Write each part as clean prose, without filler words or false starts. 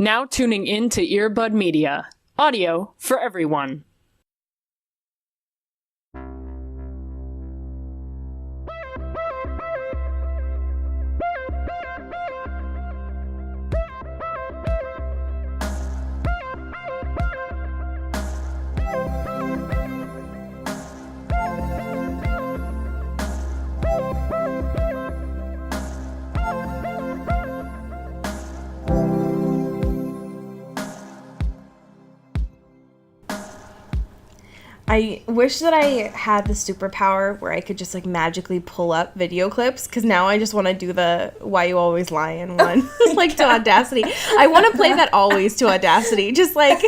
Now tuning in to Earbud Media. Audio for everyone. I wish that I had the superpower where I could just like magically pull up video clips, because now I just want to do the Why You Always Lying one like to Audacity. I want to play that always to Audacity. Just like,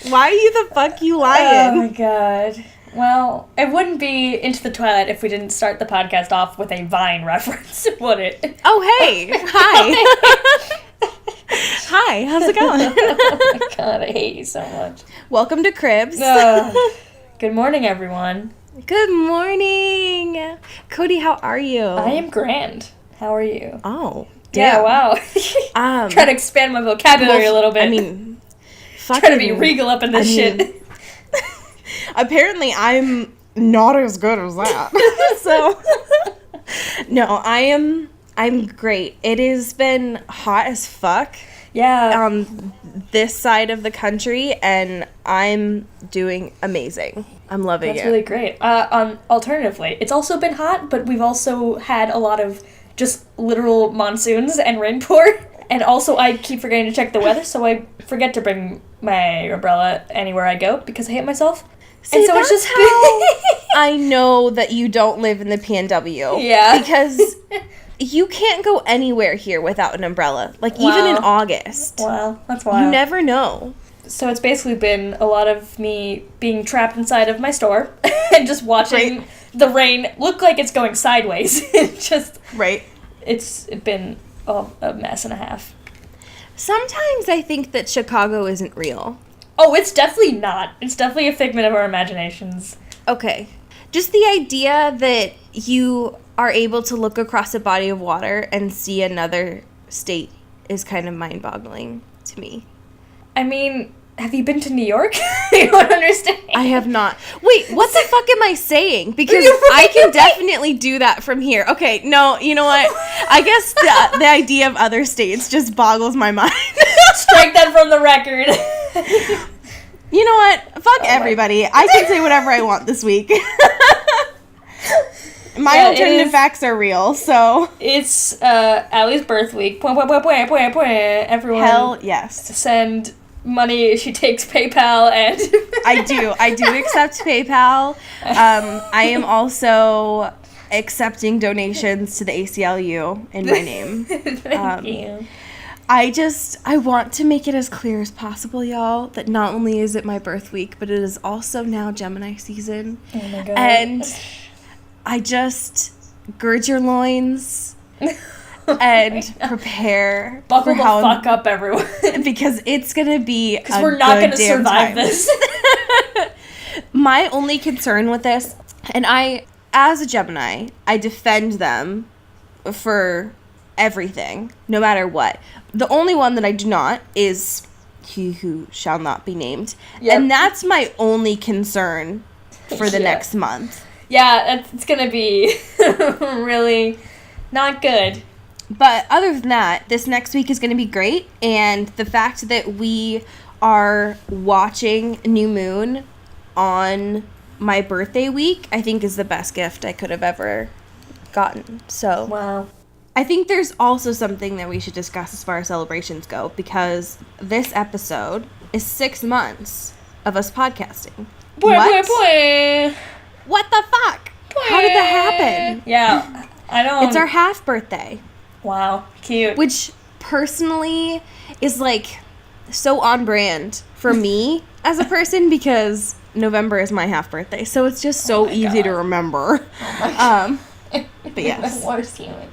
why are you the fuck you lying? Oh my god. Well, it wouldn't be Into the Twilight if we didn't start the podcast off with a Vine reference, would it? Oh, hey. Hi. Hi, how's it going? Oh my god, I hate you so much. Welcome to Cribs. Good morning, everyone. Good morning. Cody, how are you? I am grand. How are you? Oh, damn. Yeah, wow. Try to expand my vocabulary a little bit. I mean, try to be regal up in this shit. Apparently, I'm not as good as that. So, no, I'm great. It has been hot as fuck. Yeah. On this side of the country, and I'm doing amazing. I'm loving it. That's really great. Alternatively, it's also been hot, but we've also had a lot of just literal monsoons and rain pour. And also, I keep forgetting to check the weather, so I forget to bring my umbrella anywhere I go because I hate myself. See, and so that's it's just how I know that you don't live in the PNW. Yeah. Because you can't go anywhere here without an umbrella. Like, even in August. Wow, that's wild. You never know. So it's basically been a lot of me being trapped inside of my store and just watching the rain look like it's going sideways. It's been a mess and a half. Sometimes I think that Chicago isn't real. Oh, it's definitely not. It's definitely a figment of our imaginations. Okay. Just the idea that you are able to look across a body of water and see another state is kind of mind-boggling to me. I mean, have you been to New York? You don't understand. I have not. Wait, what the fuck am I saying? Because I can definitely do that from here. Okay, no, you know what? I guess the idea of other states just boggles my mind. Strike that from the record. You know what? Fuck everybody. I can say whatever I want this week. My alternative facts are real, so. It's Allie's birth week. Everyone. Hell yes. Send money. She takes PayPal and. I do accept PayPal. I am also accepting donations to the ACLU in my name. Thank you. I want to make it as clear as possible, y'all, that not only is it my birth week, but it is also now Gemini season. Oh my god. And I just gird your loins and prepare. Buckle the fuck up, everyone. Because it's going to be because we're not going to survive this. My only concern with this, and as a Gemini, I defend them for everything, no matter what. The only one that I do not is he who shall not be named. Yep. And that's my only concern for the next month. Yeah, it's going to be really not good. But other than that, this next week is going to be great. And the fact that we are watching New Moon on my birthday week, I think is the best gift I could have ever gotten. So, wow. I think there's also something that we should discuss as far as celebrations go, because this episode is 6 months of us podcasting. What the fuck? How did that happen? Yeah, I don't. It's our half birthday. Wow, cute. Which personally is like so on brand for me as a person, because November is my half birthday, so it's just so easy to remember. But yes, the worst human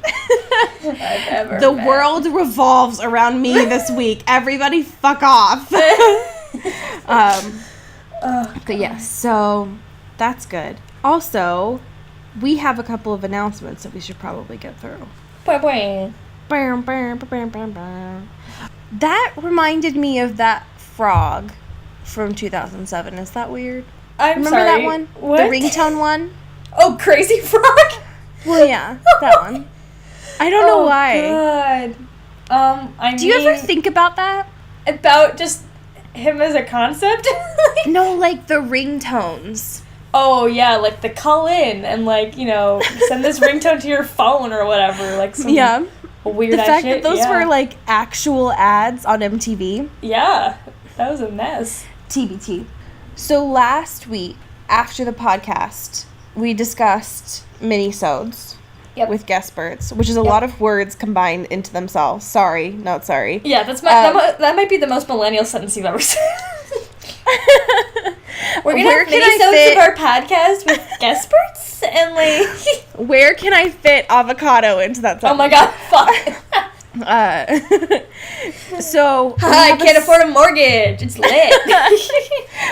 I've ever the met. world revolves around me this week. Everybody, fuck off. But yes, so that's good. Also, we have a couple of announcements that we should probably get through. That reminded me of that frog from 2007. Is that weird? Remember sorry. that one? What? The ringtone one? Oh, Crazy Frog? Well, yeah, that one. I don't know why. God. Do you ever think about that? About just him as a concept? No, like the ringtones. Oh, yeah, like the call in and, like, you know, send this ringtone to your phone or whatever. Like some weird The fact shit. that those were, like, actual ads on MTV. Yeah, that was a mess. TBT. So last week, after the podcast, we discussed mini-sodes with guest birds, which is a lot of words combined into themselves. Sorry, not sorry. Yeah, that might be the most millennial sentence you've ever said. We're gonna have mini-sodes of our podcast with guest birds and like. Where can I fit avocado into that sentence? Oh my god! Fuck. So I can't afford a mortgage. It's lit.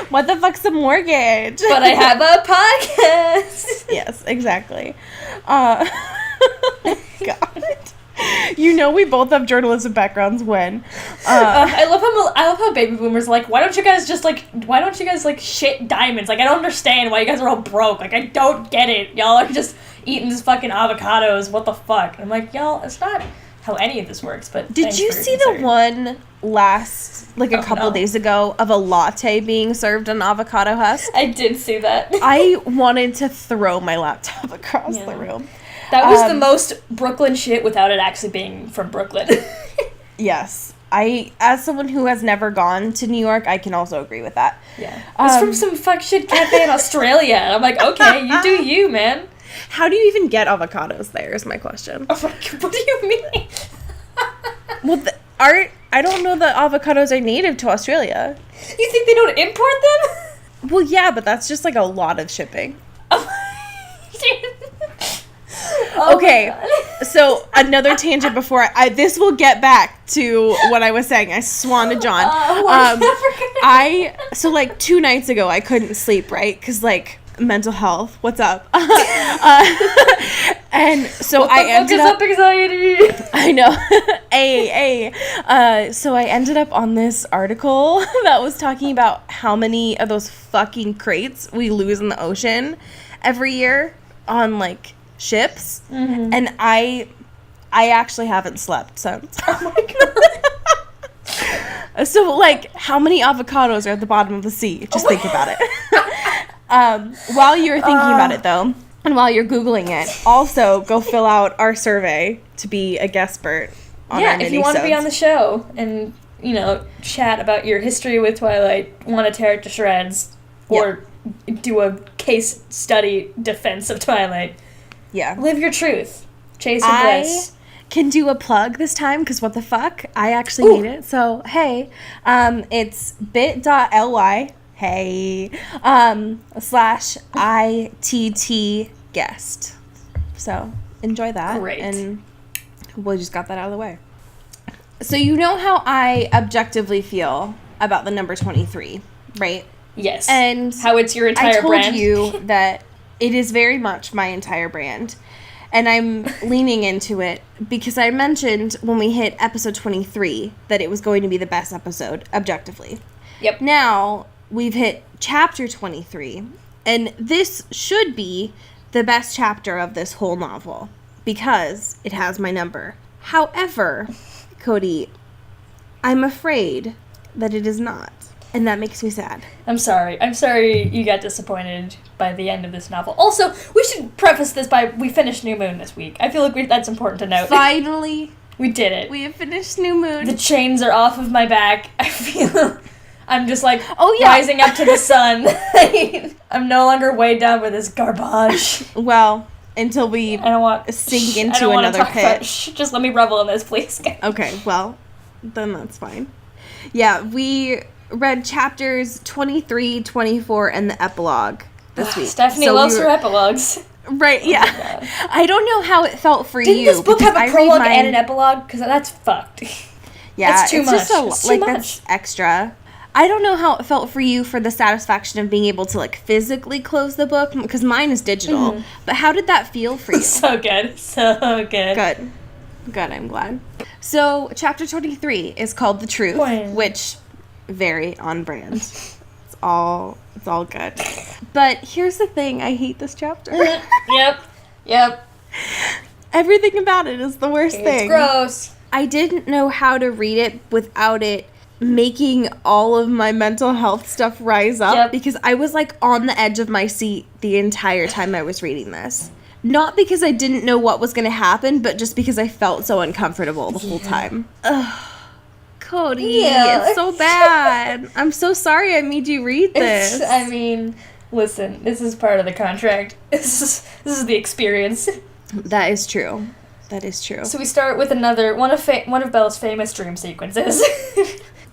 What the fuck's a mortgage? But I have a podcast. Yes, exactly. God. You know we both have journalism backgrounds when I love how baby boomers are like, why don't you guys shit diamonds? Like, I don't understand why you guys are all broke. Like, I don't get it. Y'all are just eating these fucking avocados. What the fuck? And I'm like, y'all, it's not how any of this works, but did you see the one a couple days ago of a latte being served on avocado husk? I did see that. I wanted to throw my laptop across the room. That was the most Brooklyn shit without it actually being from Brooklyn. Yes. As someone who has never gone to New York, I can also agree with that. Yeah. It's from some fuck shit cafe in Australia. And I'm like, okay, you do you, man. How do you even get avocados there is my question. Oh my God, what do you mean? Well, I don't know that avocados are native to Australia. You think they don't import them? Well, yeah, but that's just like a lot of shipping. Okay, so another tangent before this will get back to what I was saying. I swan to John. So like 2 nights ago, I couldn't sleep, right? Because like mental health. What's up? And so I ended up anxiety. I know. So I ended up on this article that was talking about how many of those fucking crates we lose in the ocean every year on like ships, and I actually haven't slept since. Oh my God. So like, how many avocados are at the bottom of the sea? Just think about it. While you're thinking about it though, and while you're Googling it, also go fill out our survey to be a guest bird on our if you want to be on the show and, you know, chat about your history with Twilight, want to tear it to shreds, or do a case study defense of Twilight. Yeah. Live your truth. Chase your bliss. Can do a plug this time, because what the fuck? I actually made it. So, hey, it's bit.ly, /ITT guest. So, enjoy that. Great. And we just got that out of the way. So, you know how I objectively feel about the number 23, right? Yes. And how it's your entire brand. I told you that it is very much my entire brand. And I'm leaning into it because I mentioned when we hit episode 23 that it was going to be the best episode, objectively. Yep. Now, we've hit chapter 23, and this should be the best chapter of this whole novel because it has my number. However, Cody, I'm afraid that it is not. And that makes me sad. I'm sorry you got disappointed by the end of this novel. Also, we should preface this by we finished New Moon this week. I feel like that's important to note. Finally. We did it. We have finished New Moon. The chains are off of my back. I feel I'm just like rising up to the sun. I'm no longer weighed down by this garbage. Well, until we sink into another pit. Just let me revel in this, please. Okay, well, then that's fine. Yeah, we read chapters 23, 24, and the epilogue this week. Stephanie loves her epilogues. Right, yeah. I don't know how it felt for you. Didn't this book have a prologue and an epilogue? Because that's fucked. Yeah, that's too much. Just that's extra. I don't know how it felt for you for the satisfaction of being able to, like, physically close the book, because mine is digital. Mm-hmm. But how did that feel for you? So good. So good. Good. Good, I'm glad. So, chapter 23 is called The Truth, which very on brand. It's all good. But here's the thing, I hate this chapter. Yep. Everything about it is the worst thing. It's gross. I didn't know how to read it without it making all of my mental health stuff rise up because I was like on the edge of my seat the entire time I was reading this. Not because I didn't know what was going to happen, but just because I felt so uncomfortable the whole time. Ugh. Cody, it's so bad. I'm so sorry I made you read this. I mean, listen, this is part of the contract. This is the experience. That is true. That is true. So we start with another one of Bella's famous dream sequences.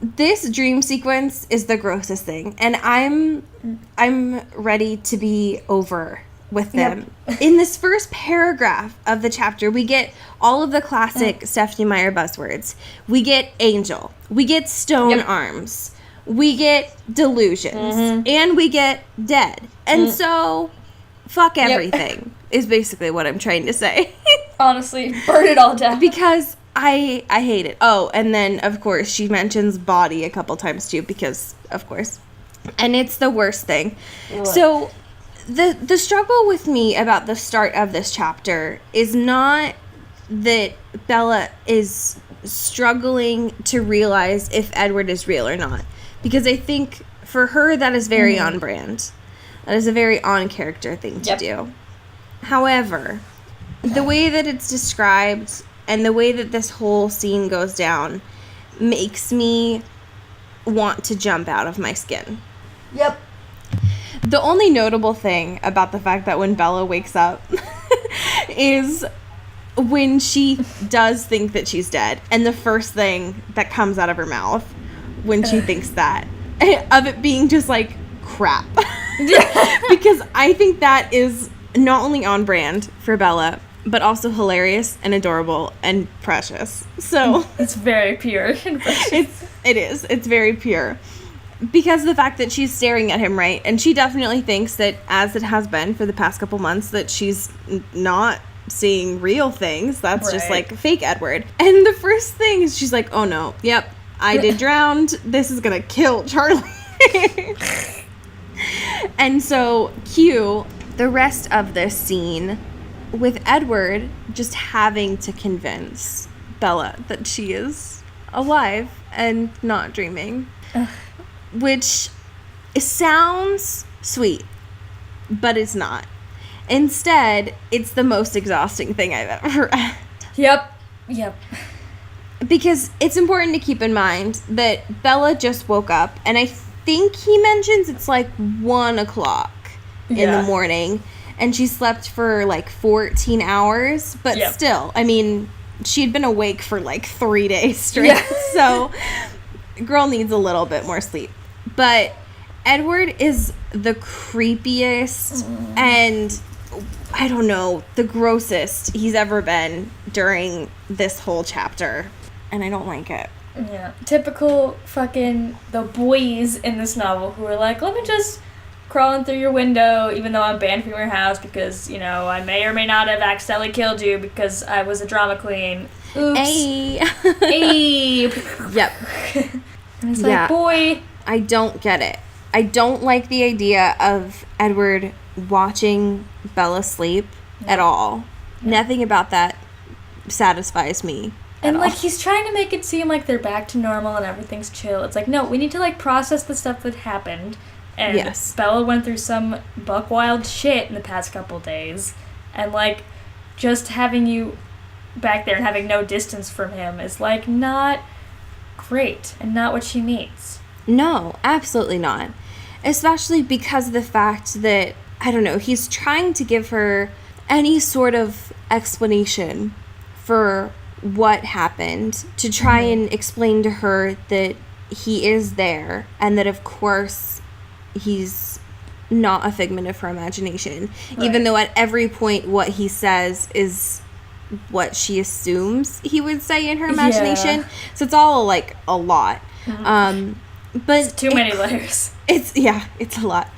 This dream sequence is the grossest thing, and I'm ready to be over with them. Yep. In this first paragraph of the chapter, we get all of the classic Stephenie Meyer buzzwords. We get angel. We get stone arms. We get delusions. And we get dead. And so, fuck everything is basically what I'm trying to say. Honestly, burn it all down. Because I hate it. Oh, and then, of course, she mentions body a couple times, too, because, of course. And it's the worst thing. Ugh. So, the struggle with me about the start of this chapter is not that Bella is struggling to realize if Edward is real or not. Because I think, for her, that is very on brand. That is a very on-character thing to do. However, the way that it's described and the way that this whole scene goes down makes me want to jump out of my skin. Yep. The only notable thing about the fact that when Bella wakes up is when she does think that she's dead. And the first thing that comes out of her mouth when she thinks that, of it being just like, crap. Because I think that is not only on brand for Bella, but also hilarious and adorable and precious. So it's very pure and precious. It is. It's very pure. Because of the fact that she's staring at him, right? And she definitely thinks that, as it has been for the past couple months, that she's not seeing real things. That's just like fake Edward. And the first thing is she's like, oh no, yep, I did drowned. This is gonna kill Charlie. And so, cue the rest of this scene with Edward just having to convince Bella that she is alive and not dreaming. Which sounds sweet, but it's not. Instead, it's the most exhausting thing I've ever read. Yep. Because it's important to keep in mind that Bella just woke up, and I think he mentions it's like 1 o'clock in the morning, and she slept for like 14 hours, but still, I mean, she'd been awake for like 3 days straight, so girl needs a little bit more sleep. But Edward is the creepiest and, I don't know, the grossest he's ever been during this whole chapter. And I don't like it. Yeah. Typical fucking the boys in this novel who are like, let me just crawl in through your window even though I'm banned from your house because, you know, I may or may not have accidentally killed you because I was a drama queen. Oops. Hey. Yep. And it's like, boy. I don't get it. I don't like the idea of Edward watching Bella sleep at all. Nothing about that satisfies me. And like he's trying to make it seem like they're back to normal and everything's chill. It's like, no, we need to like process the stuff that happened. And Bella went through some buck wild shit in the past couple days. And like just having you back there and having no distance from him is like not great and not what she needs. No, absolutely not. Especially because of the fact that, I don't know, he's trying to give her any sort of explanation for what happened, to try and explain to her that he is there and that, of course, he's not a figment of her imagination. Right. Even though at every point what he says is what she assumes he would say in her imagination. Yeah. So it's all, like, a lot. But it's too many layers. It's a lot.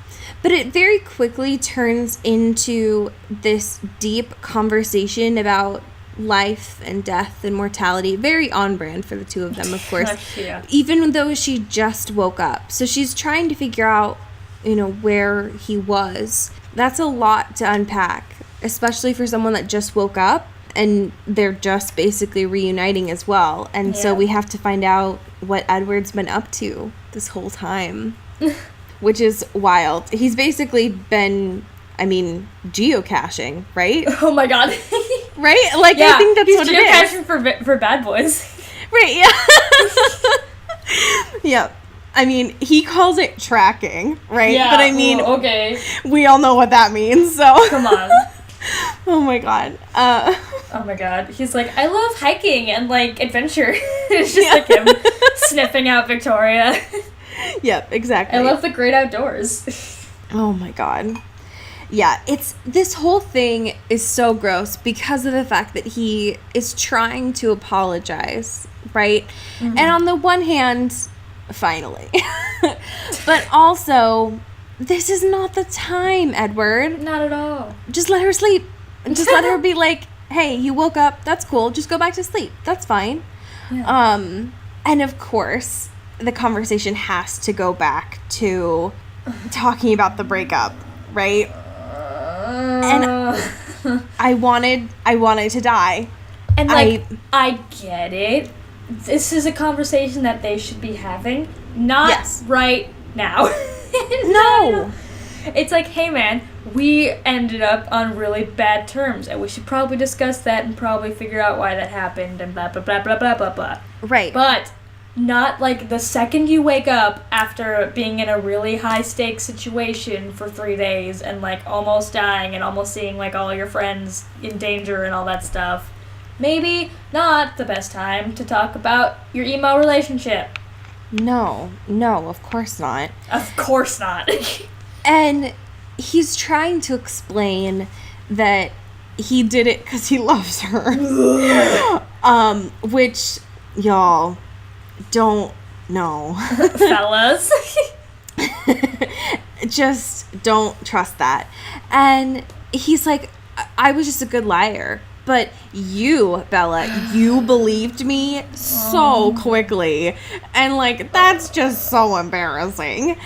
But it very quickly turns into this deep conversation about life and death and mortality. Very on brand for the two of them, of course. Yeah. Even though she just woke up. So she's trying to figure out, where he was. That's a lot to unpack, especially for someone that just woke up and they're just basically reuniting as well. And so we have to find out what Edward's been up to this whole time, which is wild. He's basically been, geocaching, right? Oh my god. Right? Like, I think that's what it is. He's geocaching for bad boys. Right, yeah. Yep. He calls it tracking, right? Yeah, but okay. We all know what that means, so. Come on. Oh my god. Oh my god. He's like, I love hiking and, adventure. It's just like him sniffing out Victoria. Yep, exactly. I love the great outdoors. Oh my god. Yeah, this whole thing is so gross because of the fact that he is trying to apologize, right? Mm-hmm. And on the one hand, finally. But also, this is not the time, Edward. Not at all. Just let her sleep. Just let her be like, hey, you woke up. That's cool. Just go back to sleep. That's fine. Yeah. And of course, the conversation has to go back to talking about the breakup, right? And I wanted to die. And I get it. This is a conversation that they should be having, not right now. No. It's like, hey man, we ended up on really bad terms, and we should probably discuss that and probably figure out why that happened and blah blah blah blah blah blah blah. Right. But not the second you wake up after being in a really high stakes situation for 3 days and almost dying and almost seeing all your friends in danger and all that stuff. Maybe not the best time to talk about your emo relationship. No, of course not. Of course not. And he's trying to explain that he did it because he loves her. Which, y'all, don't know. Fellas. Just don't trust that. And he's like, I was just a good liar. But you, Bella, you believed me so quickly. And, that's just so embarrassing.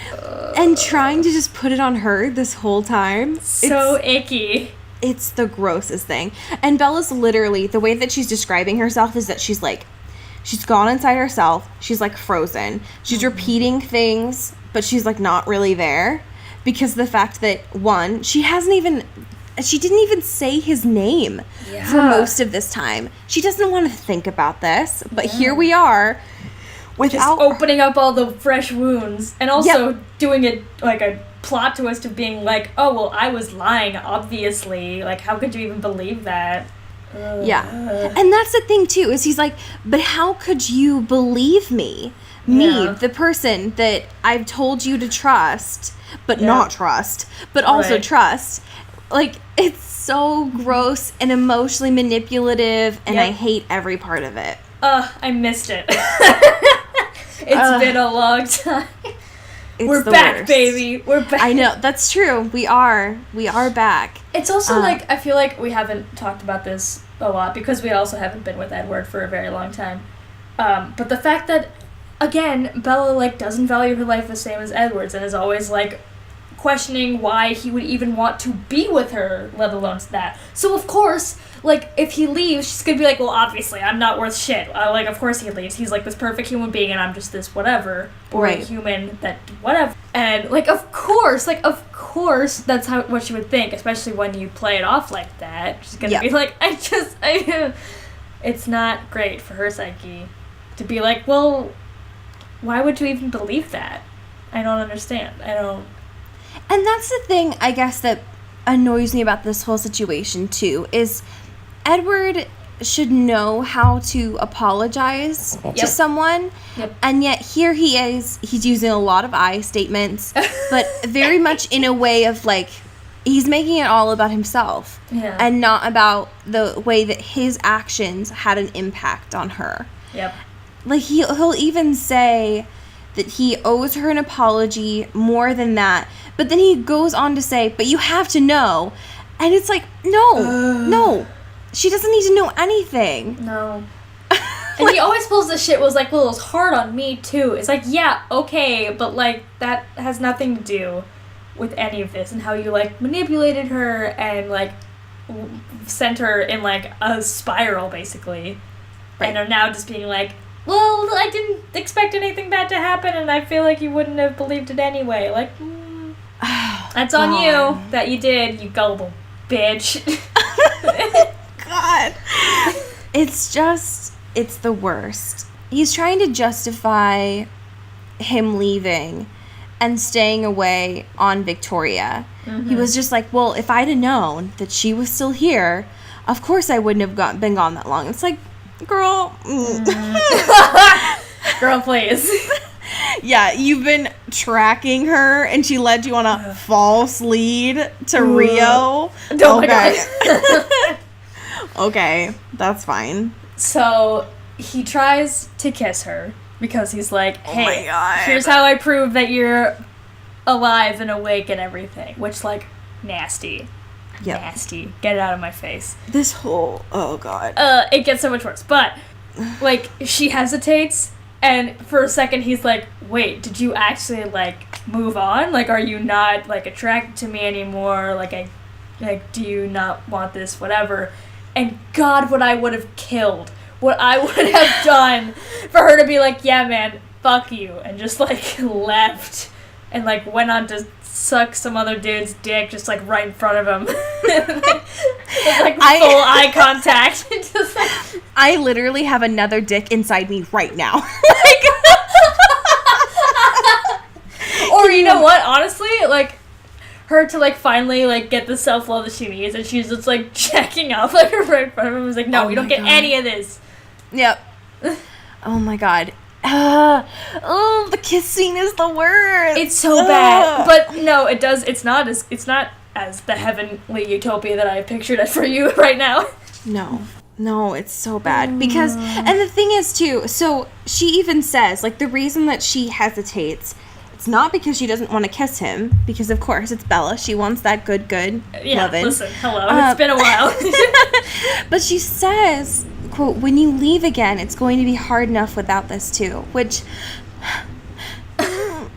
And trying to just put it on her this whole time. So icky. It's the grossest thing. And Bella's literally, the way that she's describing herself is that she's gone inside herself. She's, frozen. She's repeating things, but she's, not really there. Because the fact that, one, she didn't even say his name for most of this time. She doesn't want to think about this, but here we are without just opening up all the fresh wounds and also doing it a plot twist of being oh, well, I was lying, obviously. How could you even believe that? Yeah. And that's the thing, too, is he's like, but how could you believe me? Me, the person that I've told you to trust, but not trust, but also trust. It's so gross and emotionally manipulative, and I hate every part of it. I missed it. It's been a long time. We're back, worst. Baby. We're back. I know, that's true. We are back. It's also I feel like we haven't talked about this a lot because we also haven't been with Edward for a very long time. But the fact that, again, Bella doesn't value her life the same as Edward's and is always questioning why he would even want to be with her, let alone that. So, of course, if he leaves, she's gonna be well, obviously, I'm not worth shit. Of course he leaves. He's, this perfect human being, and I'm just this whatever. Boring human that whatever. And, of course, that's what she would think, especially when you play it off like that. She's gonna be it's not great for her psyche to be well, why would you even believe that? I don't understand. And that's the thing, I guess, that annoys me about this whole situation, too, is Edward should know how to apologize to someone, and yet here he is, he's using a lot of I statements, but very much in a way of, he's making it all about himself, and not about the way that his actions had an impact on her. Yep. He'll even say that he owes her an apology, more than that. But then he goes on to say, but you have to know. And it's no. She doesn't need to know anything. No. And he always pulls the shit was like, well, it was hard on me, too. It's like, yeah, okay, but, like, that has nothing to do with any of this and how you, like, manipulated her and, like, sent her in, like, a spiral, basically. Right. And are now just being like, well, I didn't expect anything bad to happen, and I feel like you wouldn't have believed it anyway. Like, that's on you that you did, you gullible bitch. God. It's the worst. He's trying to justify him leaving and staying away on Victoria. Mm-hmm. He was just like, well, if I'd have known that she was still here, of course I wouldn't have been gone that long. It's like, girl. Girl, please. Yeah, you've been tracking her, and she led you on a false lead to Rio. Oh my God. Okay, that's fine. So he tries to kiss her because he's like, hey, here's how I prove that you're alive and awake and everything. Which, like, nasty. Yep. Nasty. Get it out of my face. This whole, oh God. It gets so much worse. But, like, she hesitates, and for a second he's like, wait, did you actually, like, move on? Like, are you not, like, attracted to me anymore? Like, do you not want this? Whatever. And God, what I would have killed. What I would have done for her to be like, yeah, man, fuck you. And just, like, left. And, like, went on to suck some other dude's dick just, like, right in front of him. With, like, full eye contact. Just, like, I literally have another dick inside me right now. Or, you know what? Honestly, like, her to, like, finally, like, get the self-love that she needs, and she's just, like, checking out, like, right in front of him. Was like, no, you don't get any of this. Yep. Oh my God. The kiss scene is the worst. It's so bad. But no, it's not as the heavenly utopia that I pictured it for you right now. No, it's so bad. Because, and the thing is too, so she even says, like, the reason that she hesitates, it's not because she doesn't want to kiss him, because of course it's Bella. She wants that good loving. Listen, hello, it's been a while. But she says, quote, when you leave again, it's going to be hard enough without this too, which... Oh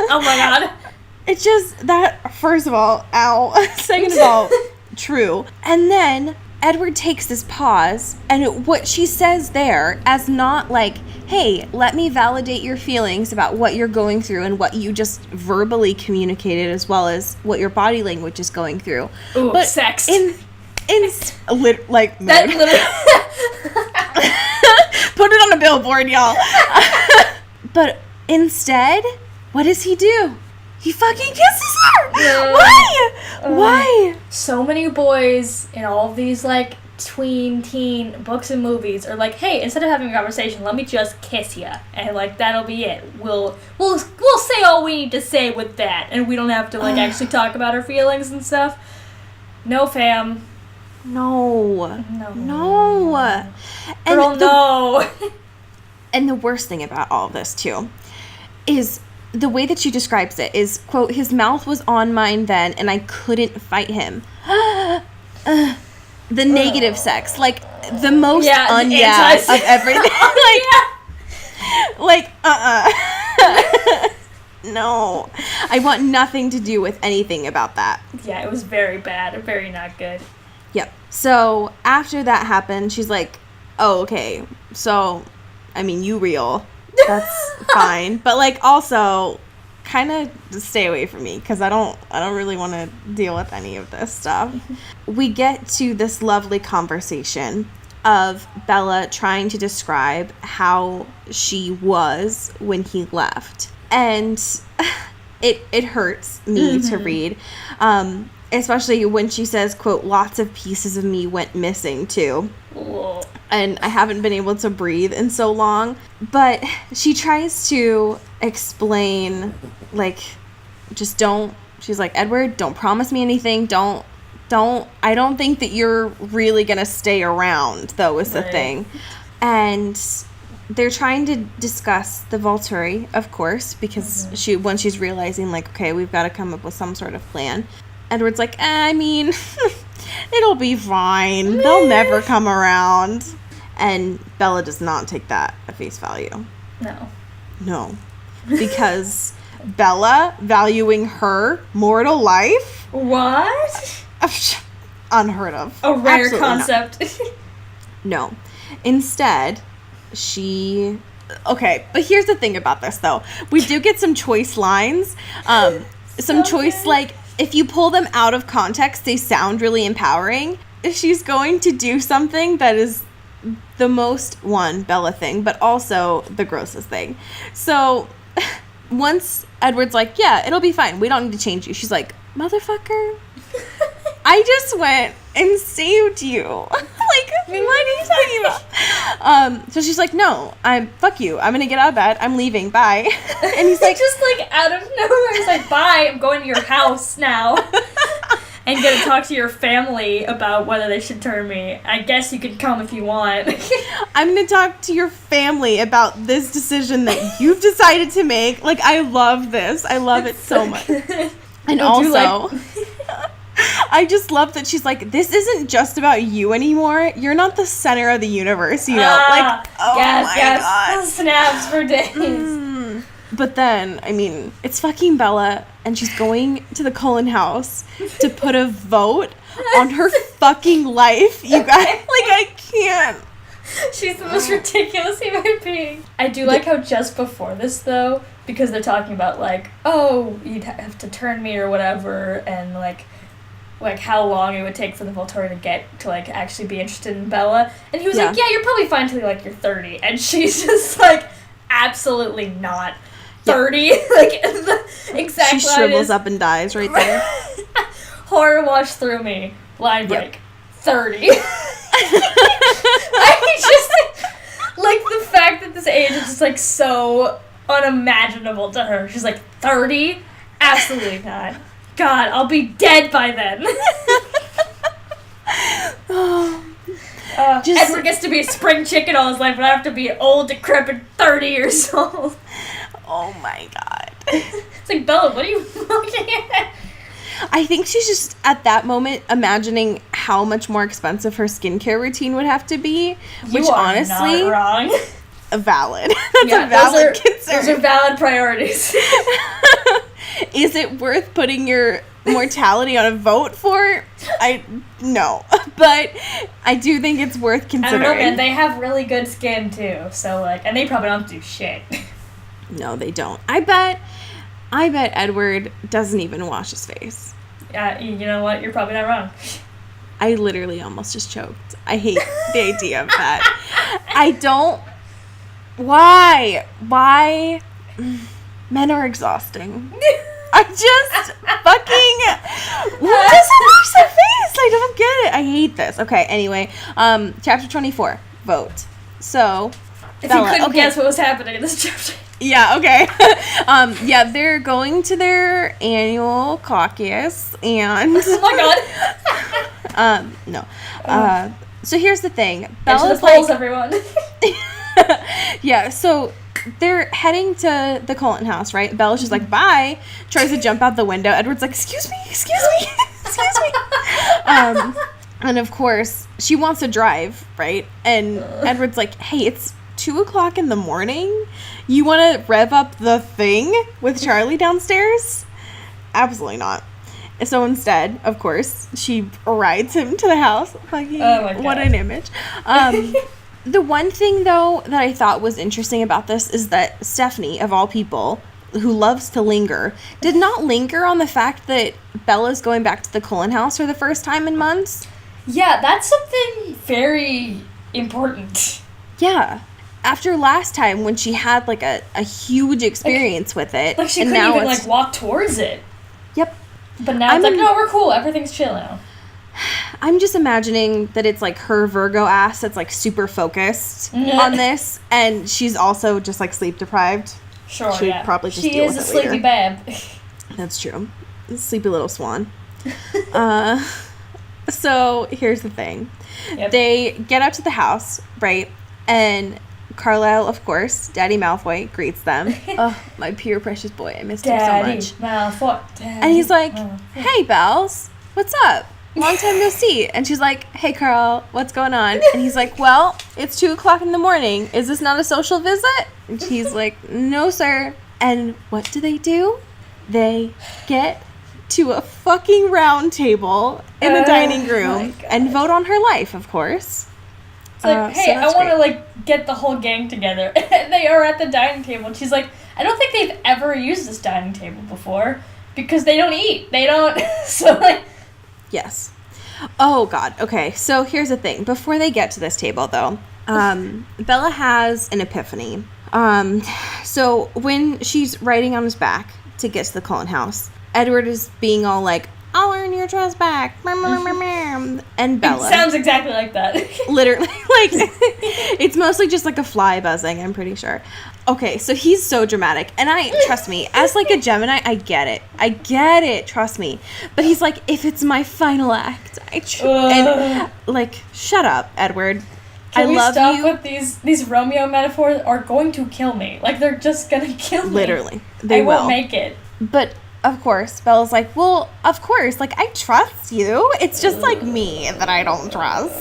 my God. It's just that, first of all, ow. Second of all, true. And then Edward takes this pause, and what she says there, as not like, hey, let me validate your feelings about what you're going through and what you just verbally communicated, as well as what your body language is going through. Ooh, but sex. Like, that put it on a billboard, y'all. But instead, what does he do? He fucking kisses her. Why? So many boys in all of these, like, teen books and movies are like, hey, instead of having a conversation, let me just kiss you, and, like, that'll be it. We'll say all we need to say with that, and we don't have to, like, actually talk about our feelings and stuff. No, fam. No. Girl, no. And the worst thing about all of this, too, is the way that she describes it is, quote, his mouth was on mine then, and I couldn't fight him. The negative sex. Like, the most of everything. No. I want nothing to do with anything about that. Yeah, it was very bad. Very not good. Yep. So, after that happened, she's like, oh, okay. So, I mean, you real. That's fine. But, like, also, kind of stay away from me, because I don't really want to deal with any of this stuff. We get to this lovely conversation of Bella trying to describe how she was when he left. And it hurts me to read. Especially when she says, quote, lots of pieces of me went missing, too. Whoa. And I haven't been able to breathe in so long. But she tries to explain, like, just don't, she's like, Edward, don't promise me anything. I don't think that you're really going to stay around, though, is the thing. And they're trying to discuss the Volturi, of course, because when she's realizing, like, okay, we've got to come up with some sort of plan. Edward's like, I mean, It'll be fine. They'll never come around. And Bella does not take that at face value. No. Because Bella valuing her mortal life? What? Unheard of. A rare Absolutely concept. No. Instead, she... Okay, but here's the thing about this, though. We do get some choice lines. Some choice, like, if you pull them out of context, they sound really empowering. She's going to do something that is the most, Bella thing, but also the grossest thing. So, once Edward's like, yeah, it'll be fine. We don't need to change you. She's like, motherfucker, I just went and saved you. Like, what are you talking about? So she's like, no, fuck you. I'm gonna get out of bed. I'm leaving. Bye. And he's like, just like out of nowhere, he's like, bye. I'm going to your house now. And gonna talk to your family about whether they should turn me. I guess you could come if you want. I'm gonna talk to your family about this decision that you've decided to make. Like, I love this. I love it so much. And also, I just love that she's like, this isn't just about you anymore. You're not the center of the universe, you know? Like, oh my God. Snaps for days. But then, I mean, it's fucking Bella, and she's going to the Cullen house to put a vote on her fucking life, you guys. Like, I can't. She's the most ridiculous human being. I do like how just before this, though, because they're talking about, like, oh, you'd have to turn me or whatever, and, like how long it would take for the Volturi to get to, like, actually be interested in Bella. And he was like, yeah, you're probably fine till, like, you're 30. And she's just like, absolutely not. 30? Like, the exact she shrivels up and dies right there. Horror washed through me. Line break. 30. I just, like, the fact that this age is just, like, so unimaginable to her. She's like, 30? Absolutely not. God, I'll be dead by then. Edward gets to be a spring chicken all his life, but I have to be old, decrepit, 30 years old. Oh my God. It's like, Bella, what are you looking at? I think she's just, at that moment, imagining how much more expensive her skincare routine would have to be. Which, honestly, not wrong. Valid. That's a valid concern. Those are valid priorities. Is it worth putting your mortality on a vote for? No. But I do think it's worth considering. I don't know, man. They have really good skin, too. So, like, and they probably don't do shit. No, they don't. I bet Edward doesn't even wash his face. You know what? You're probably not wrong. I literally almost just choked. I hate the idea of that. I don't... Why? Men are exhausting. I just fucking... Who doesn't wash their face? I don't get it. I hate this. Okay, anyway. Chapter 24. Vote. So, if Bella, you couldn't guess what was happening in this chapter. Yeah, okay. They're going to their annual caucus, and... Oh my God. No. So here's the thing. Bella's the polls, everyone. Yeah, so they're heading to the Cullen house, right? Bella's just like, bye, tries to jump out the window. Edward's like, excuse me. And of course, she wants to drive, right? And Edward's like, hey, it's 2:00 in the morning? You want to rev up the thing with Charlie downstairs? Absolutely not. So instead, of course, she rides him to the house. Fucking, oh my God. What an image. The one thing, though, that I thought was interesting about this is that Stephanie, of all people, who loves to linger, did not linger on the fact that Bella's going back to the Cullen house for the first time in months. Yeah, that's something very important. Yeah. After last time when she had, like, a huge experience with it. Like, she couldn't even, like, walk towards it. Yep. But now it's like, no, we're cool. Everything's chill now. I'm just imagining that it's, like, her Virgo ass that's, like, super focused on this. And she's also just, like, sleep-deprived. Sure, She'd probably just deal with it later. She is a sleepy babe. That's true. Sleepy little swan. So, here's the thing. Yep. They get up to the house, right? And Carlisle, of course, Daddy Malfoy, greets them. Oh, my pure precious boy. I missed him so much. Malfoy. And he's like, hey, Bells, what's up? long time no see. And she's like, hey, Carl, what's going on? And he's like, well, it's 2 o'clock in the morning. Is this not a social visit? And she's like, no, sir. And what do? They get to a fucking round table in the dining room and vote on her life, of course. It's like, hey, I want to, like, get the whole gang together. And they are at the dining table. And she's like, I don't think they've ever used this dining table before because they don't eat. They don't. So, like. Yes. Oh, God. Okay. So here's the thing. Before they get to this table, though, Bella has an epiphany. So when she's riding on his back to get to the Cullen house, Edward is being all like, I'll earn your trust back. And Bella. It sounds exactly like that. Literally. Like, it's mostly just like a fly buzzing, I'm pretty sure. Okay, so he's so dramatic. And trust me, as like a Gemini, I get it. Trust me. But he's like, if it's my final act, and like, shut up, Edward. Can we love stop you. with these Romeo metaphors are going to kill me. Like, they're just gonna kill me. Literally. I won't make it. But, of course, Bella's like, well, of course, like, I trust you. It's just, like, me that I don't trust,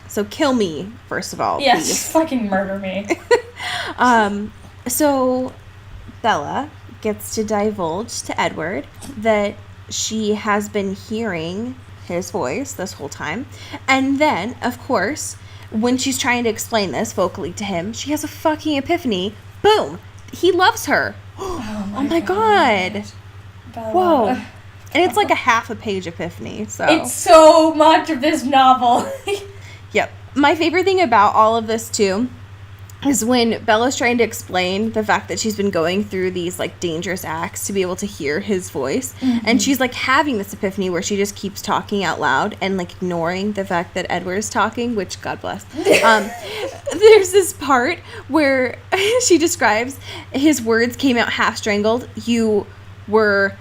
so kill me, first of all, yes, please. fucking murder me. So Bella gets to divulge to Edward that she has been hearing his voice this whole time. And then, of course, when she's trying to explain this vocally to him, she has a fucking epiphany. Boom! He loves her. Oh my god. Bella. Whoa. And it's like a half a page epiphany, so. It's so much of this novel. Yep. My favorite thing about all of this, too, is when Bella's trying to explain the fact that she's been going through these, like, dangerous acts to be able to hear his voice. Mm-hmm. And she's, like, having this epiphany where she just keeps talking out loud and, like, ignoring the fact that Edward's talking, which, God bless. There's this part where she describes his words came out half strangled. You were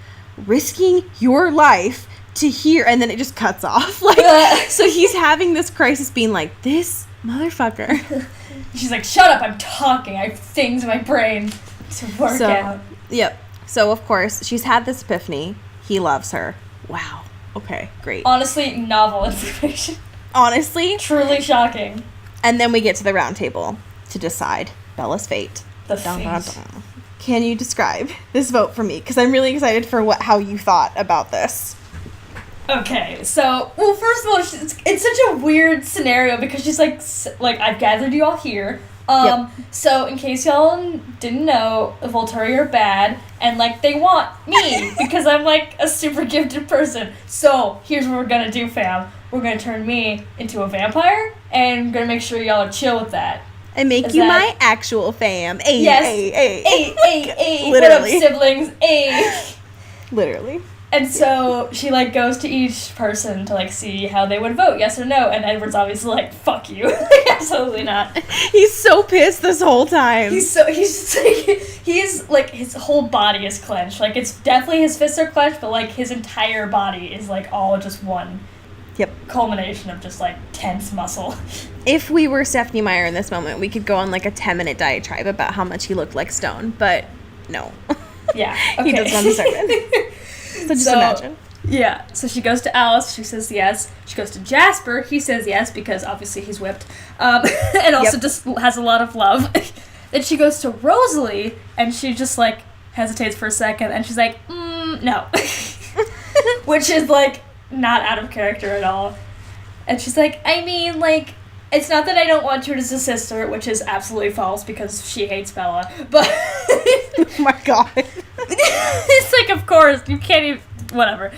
risking your life to hear, and then it just cuts off. Like, so he's having this crisis being like, this motherfucker. She's like, shut up, I'm talking. I have things in my brain to work out. Yep. So, of course, she's had this epiphany. He loves her. Wow. Okay, great. Honestly, novel information. Honestly. Truly shocking. And then we get to the round table to decide Bella's fate. The fate. Can you describe this vote for me? Because I'm really excited for how you thought about this. Okay, so, well, first of all, it's such a weird scenario because she's like, I've gathered you all here. Yep. So, in case y'all didn't know, the Volturi are bad, and, like, they want me because I'm, like, a super gifted person. So, here's what we're gonna do, fam. We're gonna turn me into a vampire, and we're gonna make sure y'all are chill with that. And make you my actual fam. Ay, yes. Ay. Literally. What up, siblings? Ay. Literally. And so she, like, goes to each person to, like, see how they would vote, yes or no. And Edward's obviously like, fuck you. Absolutely not. He's so pissed this whole time. He's like, his whole body is clenched. Like, it's definitely his fists are clenched, but, like, his entire body is, like, all just one culmination of just, like, tense muscle. If we were Stephenie Meyer in this moment, we could go on, like, a 10-minute diatribe about how much he looked like Stone, but no. Yeah, okay. He does on the sermon. So just imagine. Yeah, so she goes to Alice, she says yes. She goes to Jasper, he says yes because obviously he's whipped. And also just has a lot of love. Then she goes to Rosalie, and she just, like, hesitates for a second, and she's like, no. Which is, like, not out of character at all. And she's like, I mean, like, it's not that I don't want you as a sister, which is absolutely false because she hates Bella, but... Oh my god. It's like, of course, you can't even... Whatever.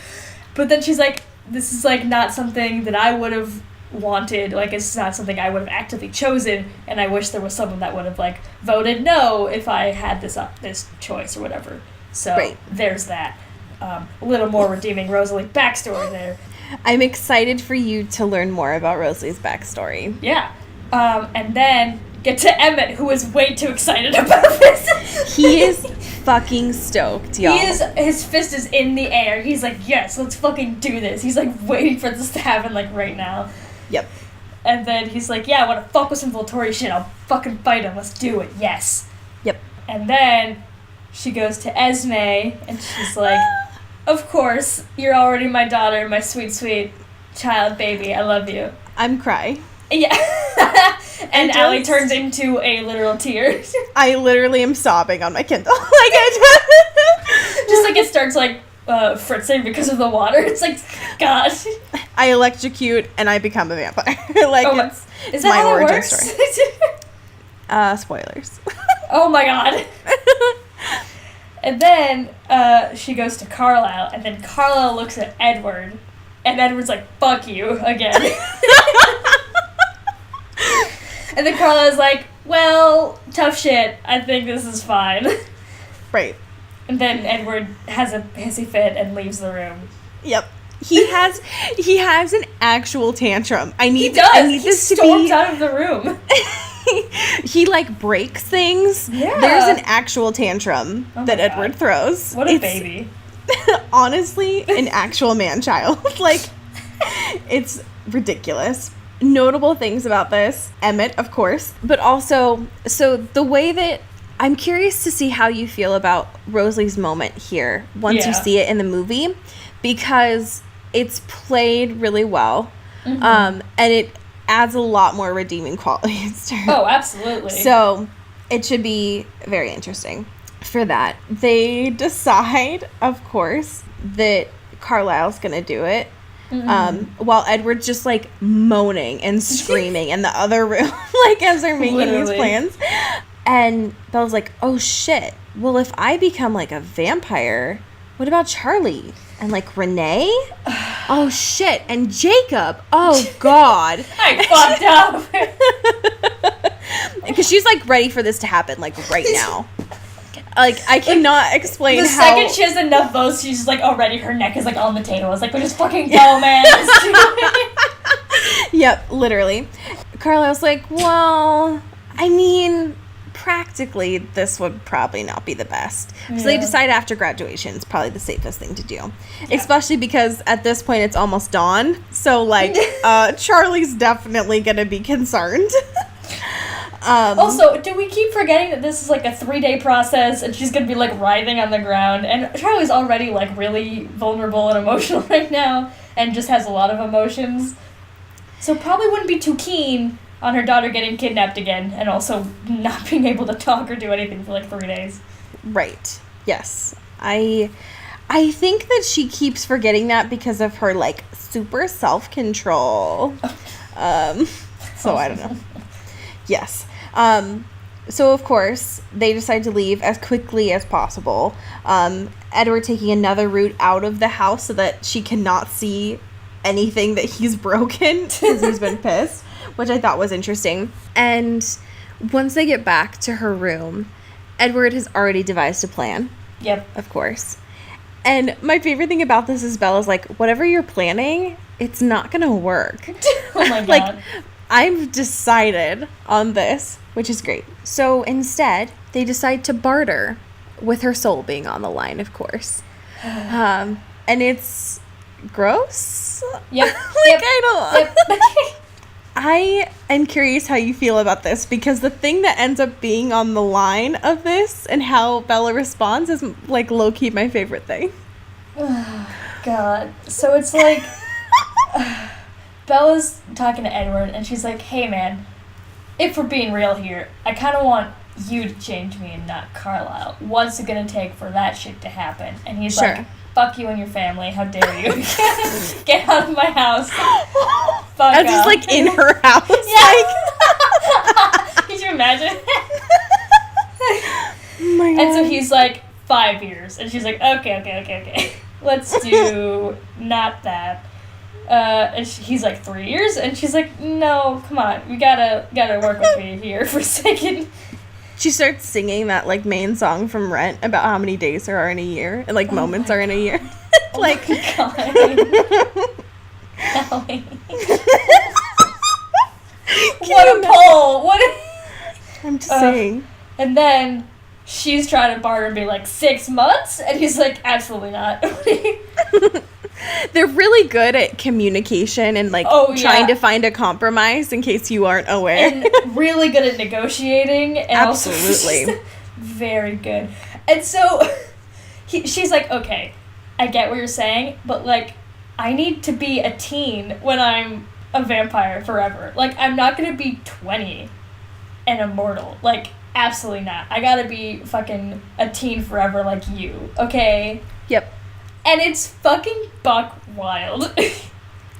But then she's like, this is, like, not something that I would have wanted. Like, it's not something I would have actively chosen, and I wish there was someone that would have, like, voted no if I had this choice or whatever. So, There's that. A little more redeeming Rosalie backstory there. I'm excited for you to learn more about Rosalie's backstory. Yeah. And then get to Emmett, who is way too excited about this. He is fucking stoked, y'all. His fist is in the air. He's like, yes, let's fucking do this. He's like waiting for this to happen, like, right now. Yep. And then he's like, yeah, I want to fuck with some Volturi shit. I'll fucking fight him. Let's do it. Yes. Yep. And then she goes to Esme, and she's like, of course, you're already my daughter, my sweet, sweet child baby. I love you. I'm crying. Yeah. And Allie turns into a literal tear. I literally am sobbing on my Kindle. Like, just like it starts like fritzing because of the water. It's like, God. I electrocute and I become a vampire. Like, is that my how origin it works? story. Spoilers. Oh my God. And then she goes to Carlisle, and then Carlisle looks at Edward, and Edward's like, fuck you, again. And then Carlisle's like, well, tough shit, I think this is fine. Right. And then Edward has a hissy fit and leaves the room. Yep. He has an actual tantrum. He storms out of the room. He like breaks things. Yeah. There's an actual tantrum that Edward throws. What a baby. Honestly, an actual man-child. Like, it's ridiculous. Notable things about this, Emmett, of course, but also, so the way that I'm curious to see how you feel about Rosalie's moment here once you see it in the movie, because it's played really well, and it adds a lot more redeeming qualities to her. Oh, absolutely. So it should be very interesting for that. They decide, of course, that Carlisle's gonna do it. While Edward's just like moaning and screaming in the other room, like as they're making these plans. And Bella's like, oh shit, well if I become like a vampire, what about Charlie? And like Renee? Oh shit, and Jacob, oh god. I fucked up. Because she's like ready for this to happen like right now. Like, I cannot explain the how... The second she has enough votes, she's just like, already her neck is like on the table. It's like, we just fucking go, man. Let's do it. Yep, literally. Carlisle's like, well, I mean, practically, this would probably not be the best. So they decide after graduation it's probably the safest thing to do. Yeah. Especially because at this point it's almost dawn. So, like, Charlie's definitely going to be concerned. Also, do we keep forgetting that this is like a 3-day process and she's gonna be like writhing on the ground, and Charlie's already like really vulnerable and emotional right now and just has a lot of emotions, so probably wouldn't be too keen on her daughter getting kidnapped again and also not being able to talk or do anything for like 3 days. Right. Yes. I think that she keeps forgetting that because of her like super self-control. So I don't know. Yes. So, of course, they decide to leave as quickly as possible. Edward taking another route out of the house so that she cannot see anything that he's broken because he's been pissed, which I thought was interesting. And once they get back to her room, Edward has already devised a plan. Yep. Of course. And my favorite thing about this is Bella's like, whatever you're planning, it's not going to work. Oh, my God. Like, I've decided on this, which is great. So instead, they decide to barter, with her soul being on the line, of course. And it's gross. Yep. I don't. I am curious how you feel about this, because the thing that ends up being on the line of this and how Bella responds is like low-key my favorite thing. God. So it's like... Bella's talking to Edward, and she's like, hey, man, if we're being real here, I kind of want you to change me and not Carlisle. What's it going to take for that shit to happen? And he's like, fuck you and your family. How dare you? Get out of my house. Fuck I'm just, like, in her house. Yeah. Like. Could you imagine? Oh my God. And so he's like, 5 years. And she's like, okay. Let's do not that. And he's like, 3 years? And she's like, no, come on, you gotta work with me here for a second. She starts singing that, like, main song from Rent about how many days there are in a year, and, like, moments are in a year. Like, oh my God. Ellie. What a pull! I'm just saying. And then she's trying to barter and be like, 6 months? And he's like, absolutely not. They're really good at communication and, like, trying to find a compromise, in case you aren't aware. And really good at negotiating. And absolutely. Also very good. And so she's like, okay, I get what you're saying, but, like, I need to be a teen when I'm a vampire forever. Like, I'm not gonna be 20 and immortal. Like, absolutely not. I gotta be fucking a teen forever like you, okay? Yep. And it's fucking buck wild.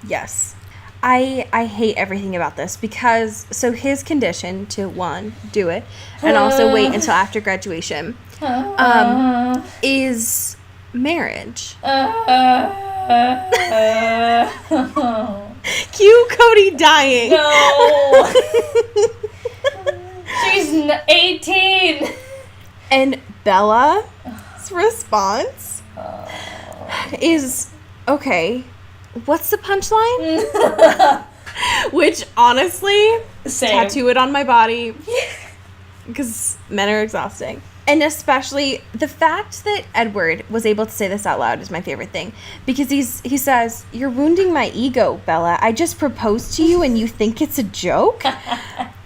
Yes. I hate everything about this because, so his condition to, one, do it, and also wait until after graduation, is marriage. Cue Cody dying. No. She's 18. And Bella's response is, okay, what's the punchline? Which, honestly, Same. tattoo it on my body because men are exhausting. And especially the fact that Edward was able to say this out loud is my favorite thing, because he says, "You're wounding my ego, Bella. I just proposed to you and you think it's a joke?"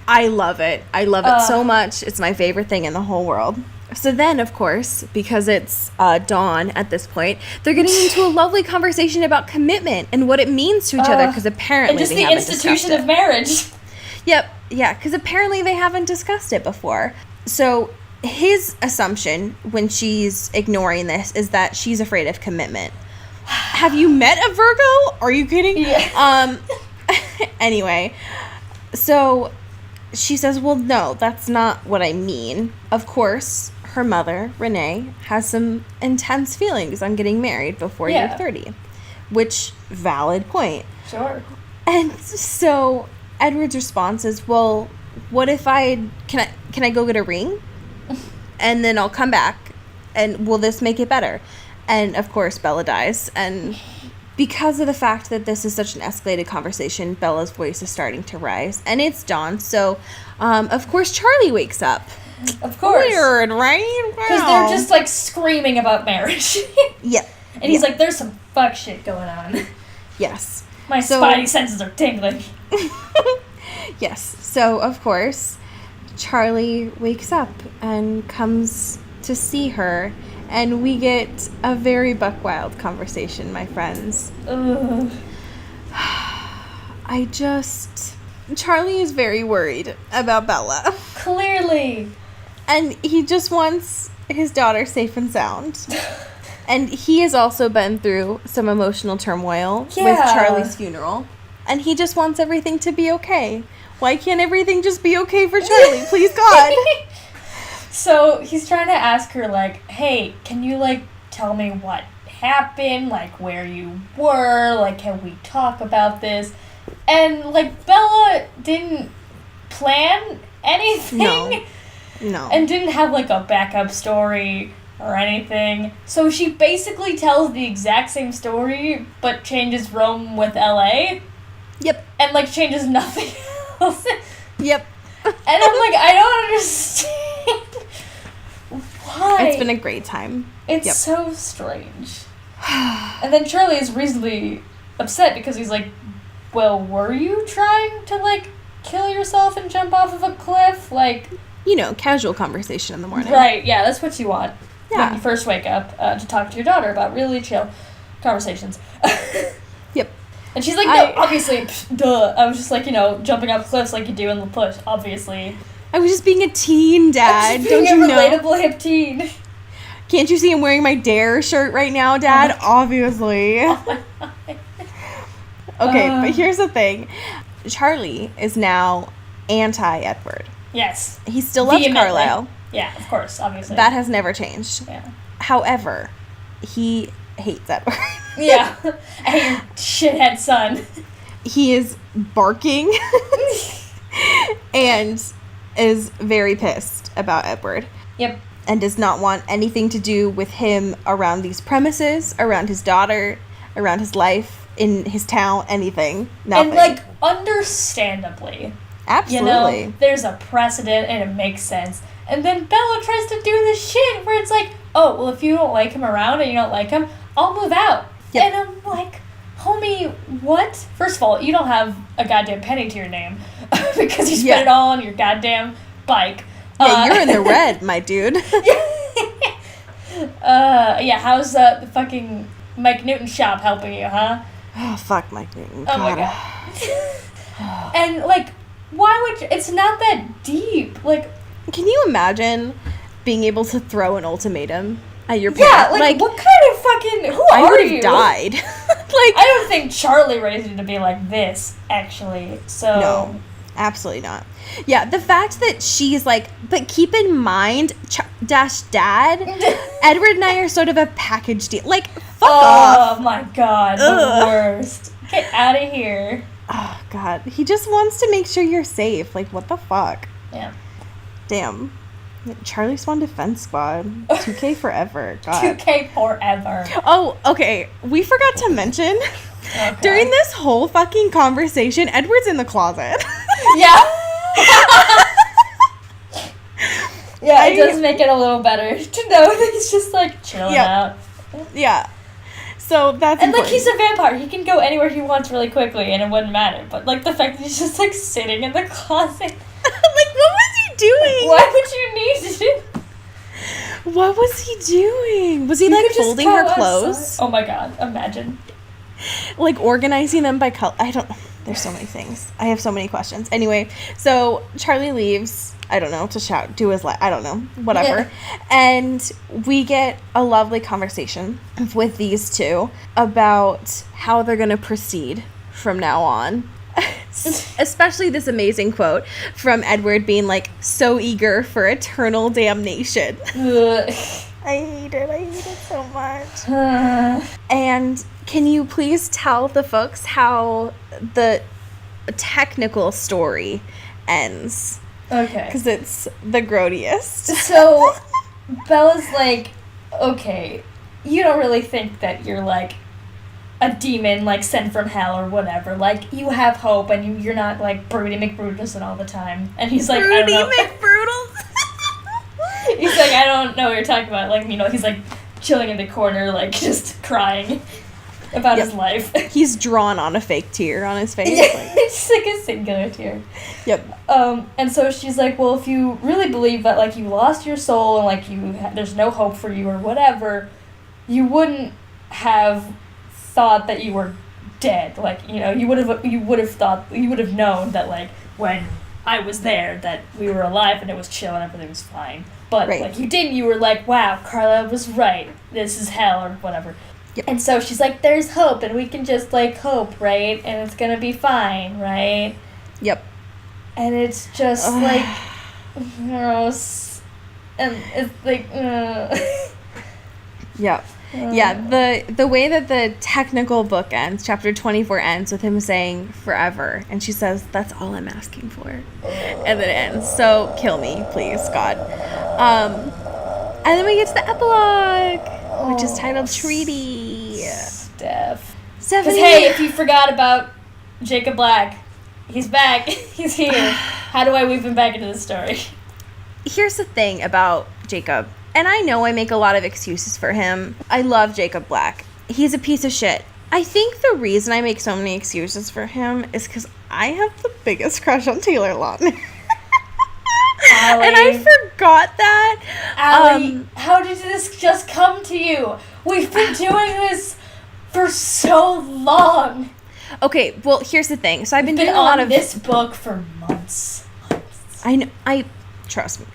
I love it. I love it so much. It's my favorite thing in the whole world. So then, of course, because it's dawn at this point, they're getting into a lovely conversation about commitment and what it means to each other, because apparently and just they the haven't institution discussed it. of marriage. Yep, yeah, because apparently they haven't discussed it before. So his assumption when she's ignoring this is that she's afraid of commitment. Have you met a Virgo? Are you kidding? Yeah. Anyway, so she says, well, no, that's not what I mean. Of course, her mother, Renee, has some intense feelings on getting married before you're 30, which, valid point. Sure. And so Edward's response is, well, what if can I go get a ring? And then I'll come back, and will this make it better? And, of course, Bella dies. And because of the fact that this is such an escalated conversation, Bella's voice is starting to rise. And it's dawn, so, of course, Charlie wakes up. Of course. Weird, right? Because they're just, like, screaming about marriage. Yeah. And he's like, there's some fuck shit going on. Yes. My spidey senses are tingling. Yes. So, of course, Charlie wakes up and comes to see her, and we get a very buck wild conversation, my friends. Ugh. Charlie is very worried about Bella. Clearly. And he just wants his daughter safe and sound. And he has also been through some emotional turmoil with Charlie's funeral. And he just wants everything to be okay. Why can't everything just be okay for Charlie? Please, God. So he's trying to ask her, like, hey, can you, like, tell me what happened? Like, where you were? Like, can we talk about this? And, like, Bella didn't plan anything. No. And didn't have, like, a backup story or anything. So she basically tells the exact same story, but changes Rome with LA. Yep. And, like, changes nothing else. Yep. And I'm like, I don't understand why. It's been a great time. It's so strange. And then Charlie is reasonably upset because he's like, well, were you trying to, like, kill yourself and jump off of a cliff? Like, you know, casual conversation in the morning. Right, yeah, that's what you want Yeah. when you first wake up, to talk to your daughter about really chill conversations. Yep. And she's like, no, obviously, duh. I was just like, you know, jumping off cliffs like you do in the push, obviously. I was just being a teen, Dad. I'm just Don't being you a know? relatable hip teen. Can't you see I'm wearing my Dare shirt right now, Dad? Obviously. Okay, but here's the thing. Charlie is now anti-Edward. Yes. He still loves Vehemently. Carlisle. Yeah, of course, obviously. That has never changed. Yeah. However, he hates Edward. Yeah. I hate your shithead son. He is barking and is very pissed about Edward. Yep. And does not want anything to do with him around these premises, around his daughter, around his life, in his town, anything. Nothing. And, like, understandably. Absolutely. You know, there's a precedent and it makes sense. And then Bella tries to do this shit where it's like, oh, well, if you don't like him around and you don't like him, I'll move out. Yep. And I'm like, homie, what? First of all, you don't have a goddamn penny to your name because you spent it all on your goddamn bike. Yeah, you're in the red, my dude. Yeah, how's the fucking Mike Newton's shop helping you, huh? Oh, fuck Mike Newton. Oh my god. And, like, why would you... It's not that deep. Like... Can you imagine being able to throw an ultimatum at your parents? Yeah, like what kind of fucking... Who I are would you? have died. Like, I don't think Charlie raised you to be like this, actually. So... No, absolutely not. Yeah, the fact that she's like... But keep in mind, Dad, Edward and I are sort of a package deal. Like, fuck off. Oh my god, the worst. Get out of here. Oh, God. He just wants to make sure you're safe. Like, what the fuck? Yeah. Damn. Charlie Swan Defense Squad. 2K forever. God. 2K forever. Oh, okay. We forgot to mention, during this whole fucking conversation, Edward's in the closet. Yeah. Yeah, it does make it a little better to know that he's just, like, chilling out. Yeah. So that's And, important. like, he's a vampire. He can go anywhere he wants really quickly, and it wouldn't matter. But, like, the fact that he's just, like, sitting in the closet. Like, what was he doing? Why would you need it? What was he doing? Was he, like, folding her clothes? Oh, my God. Imagine. Like, organizing them by color? I don't know. There's so many things. I have so many questions. Anyway, so Charlie leaves, I don't know, to shout, do his I don't know, whatever. And we get a lovely conversation with these two about how they're going to proceed from now on. Especially this amazing quote from Edward being like, so eager for eternal damnation. I hate it so much. And can you please tell the folks how the technical story ends? Okay. Because it's the grodiest. So, Bella's like, okay, you don't really think that you're, like, a demon, like, sent from hell or whatever. Like, you have hope, and you're not, like, Broody McBrutus all the time. And he's like, I don't know. McBrutus? He's like, I don't know what you're talking about. Like, you know, he's, like, chilling in the corner, like, just crying about his life. He's drawn on a fake tear on his face. Yeah, Like. it's just, like, a singular tear. Yep. And so she's like, well, if you really believe that, like, you lost your soul and, like, there's no hope for you or whatever, you wouldn't have thought that you were dead. Like, you know, you would have known that, like, when I was there, that we were alive and it was chill and everything was fine. But, like, you didn't. You were like, wow, Carla was right. This is hell or whatever. Yep. And so she's like, there's hope and we can just, like, hope, right? And it's gonna be fine, right? Yep. And it's just, like, gross. And it's, like, Yep. Yeah, the way that the technical book ends, chapter 24 ends with him saying forever, and she says, that's all I'm asking for. And then it ends. So kill me, please, God. And then we get to the epilogue, which is titled Treaty. Steph. Stephanie. Because, hey, if you forgot about Jacob Black, he's back. He's here. How do I weave him back into the story? Here's the thing about Jacob. And I know I make a lot of excuses for him. I love Jacob Black. He's a piece of shit. I think the reason I make so many excuses for him is because I have the biggest crush on Taylor Lautner. And I forgot that. Allie, how did this just come to you? We've been doing this for so long. Okay, well, here's the thing. So I've been doing a on lot of this book for months. I know. Trust me.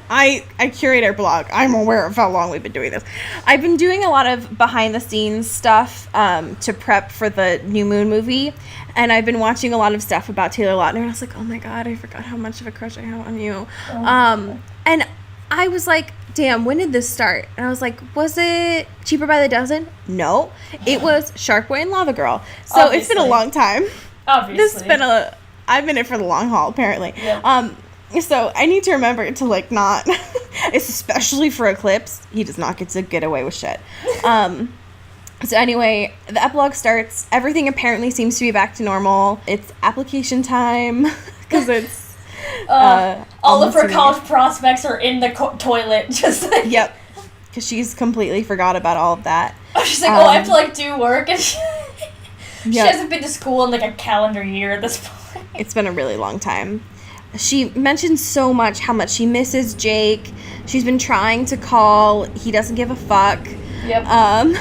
I curate our blog. I'm aware of how long we've been doing this. I've been doing a lot of behind the scenes stuff to prep for the New Moon movie, and I've been watching a lot of stuff about Taylor Lautner, and I was like, oh my God, I forgot how much of a crush I have on you. And I was like, damn, when did this start? And I was like, was it Cheaper by the Dozen? No. It was Shark Boy and Lava Girl. So Obviously. It's been a long time. Obviously. I've been in for the long haul, apparently. Yep. So I need to remember to, like, not, especially for Eclipse, he does not get to get away with shit. So anyway, the epilogue starts. Everything apparently seems to be back to normal. It's application time, because it's all of her college prospects are in the toilet, just like... Yep, because she's completely forgot about all of that. Oh, she's like, I have to, like, do work, and she hasn't been to school in, like, a calendar year at this point. It's been a really long time. She mentions so much how much she misses Jake. She's been trying to call. He doesn't give a fuck. Yep.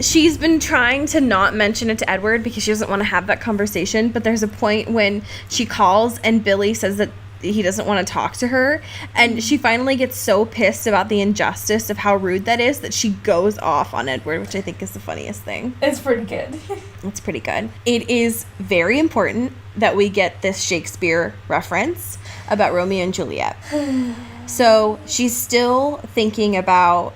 She's been trying to not mention it to Edward because she doesn't want to have that conversation, but there's a point when she calls and Billy says that he doesn't want to talk to her, and she finally gets so pissed about the injustice of how rude that is that she goes off on Edward, which I think is the funniest thing. It's pretty good. It's pretty good. It is very important that we get this Shakespeare reference about Romeo and Juliet. So she's still thinking about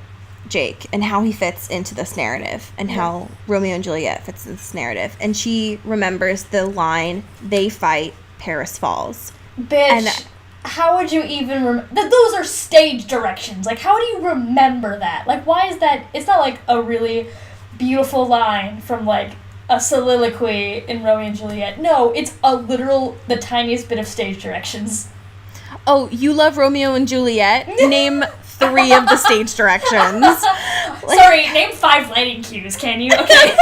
Jake and how he fits into this narrative and how Romeo and Juliet fits in this narrative. And she remembers the line, "They fight, Paris falls." Bitch, And how would you even those are stage directions. Like, how do you remember that? Like, why is that? It's not like a really beautiful line from, like, a soliloquy in Romeo and Juliet. No, it's a literal, the tiniest bit of stage directions. oh, you love Romeo and Juliet? Name 3 of the stage directions. Sorry, name 5 lighting cues, can you? Okay.